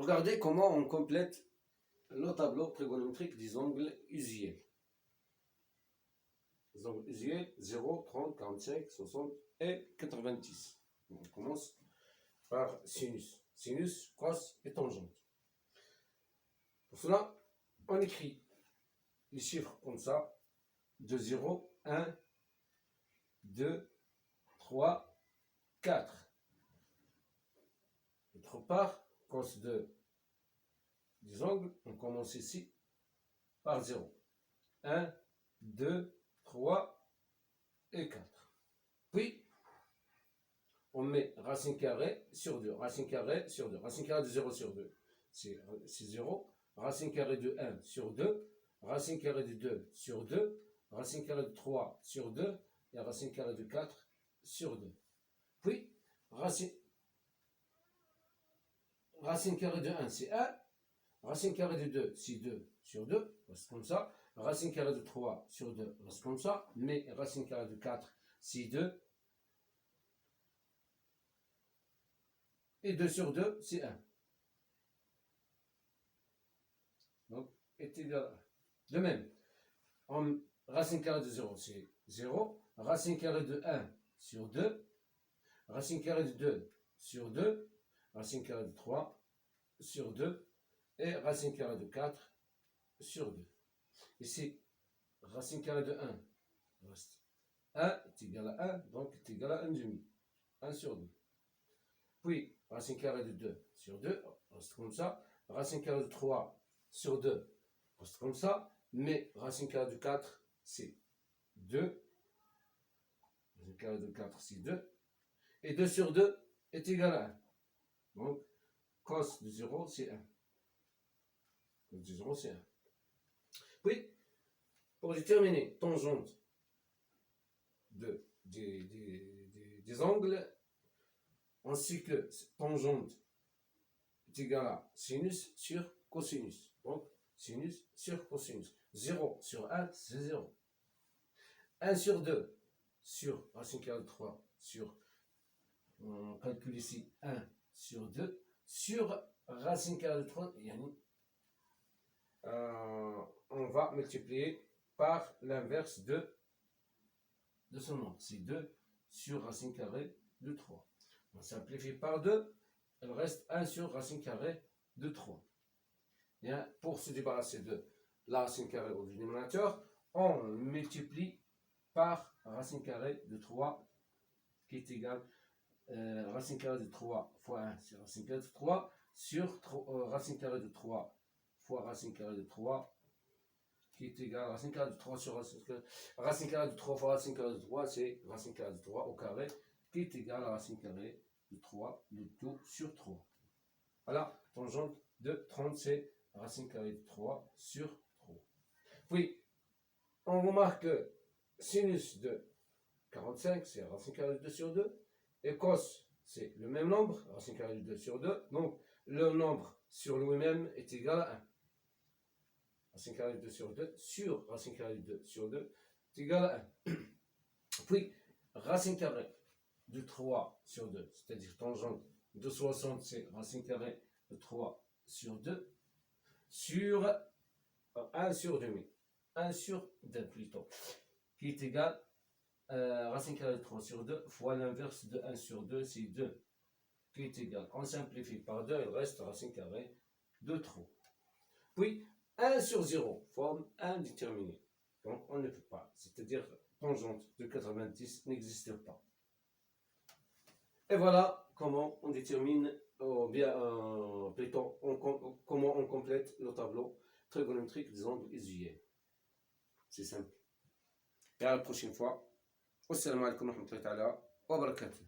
Regardez comment on complète le tableau trigonométrique des angles usuels. Les angles usuels 0, 30, 45, 60 et 90. On commence par sinus. Sinus, cos et tangente. Pour cela, on écrit les chiffres comme ça, de 0, 1, 2, 3, 4. D'autre part, cos des angles, on commence ici par 0. 1, 2, 3 et 4. Puis, on met racine carrée sur 2, racine carrée sur 2, racine carrée de 0 sur 2, c'est 0, racine carrée de 1 sur 2, racine carrée de 2 sur 2, racine carrée de 3 sur 2, et racine carrée de 4 sur 2. Puis, racine carrée de 1, c'est 1, racine carrée de 2, c'est 2 sur 2, reste comme ça, racine carrée de 3 sur 2, reste comme ça, mais racine carrée de 4, c'est 2, et 2 sur 2, c'est 1. Donc, est égal à 1. De même, racine carrée de 0, c'est 0. Racine carrée de 1 sur 2. Racine carrée de 2 sur 2. Racine carrée de 3 sur 2. Et racine carrée de 4 sur 2. Ici, racine carrée de 1 reste 1 est égal à 1, donc est égal à 1 demi. 1 sur 2. Puis, racine carrée de 2 sur 2, reste comme ça. Racine carrée de 3 sur 2, reste comme ça. Mais racine carrée de 4, c'est 2. Racine carrée de 4, c'est 2. Et 2 sur 2 est égal à 1. Donc, cos de 0, c'est 1. Cos de 0, c'est 1. Puis, pour déterminer tangente des angles, ainsi que tangente est égal à sinus sur cosinus. Donc, sinus sur cosinus. 0 sur 1, c'est 0. 1 sur 2 sur racine carrée de 3 sur, on calcule ici 1 sur 2 sur racine carrée de 3, on va multiplier par l'inverse de ce nombre. C'est 2 sur racine carrée de 3. On simplifie par 2, il reste 1 sur racine carrée de 3. Bien, pour se débarrasser de la racine carrée au dénominateur, on multiplie par racine carrée de 3 qui est égal racine carrée de 3 fois 1, c'est racine carrée de 3 sur racine carrée de 3 fois racine carrée de 3 qui est égal à racine carrée de 3 sur racine carrée de 3 fois racine carrée de 3, c'est racine carrée de 3 au carré qui est égal à racine carrée de 3, le tout sur 3. Voilà, tangente de 30, c'est racine carrée de 3 sur 3. Puis, on remarque que sinus de 45, c'est racine carrée de 2 sur 2. Et cos, c'est le même nombre, racine carrée de 2 sur 2. Donc, le nombre sur lui-même est égal à 1. Racine carrée de 2 sur 2 sur racine carrée de 2 sur 2 est égal à 1. Puis, racine carrée de 3 sur 2, c'est-à-dire tangente de 60, c'est racine carrée de 3 sur 2 sur 1 sur demi. 1 sur 2 plutôt, qui est égal racine carrée de 3 sur 2 fois l'inverse de 1 sur 2, c'est 2, qui est égal, on simplifie par 2, il reste racine carrée de 3. Puis 1 sur 0 forme indéterminé, donc on ne peut pas, c'est-à-dire tangente de 90 n'existe pas. Et voilà comment on détermine, plutôt comment on complète le tableau trigonométrique des angles usuels. C'est simple. Et à la prochaine fois. Wassalamu alaikum wa rahmatullahi wa barakatuh.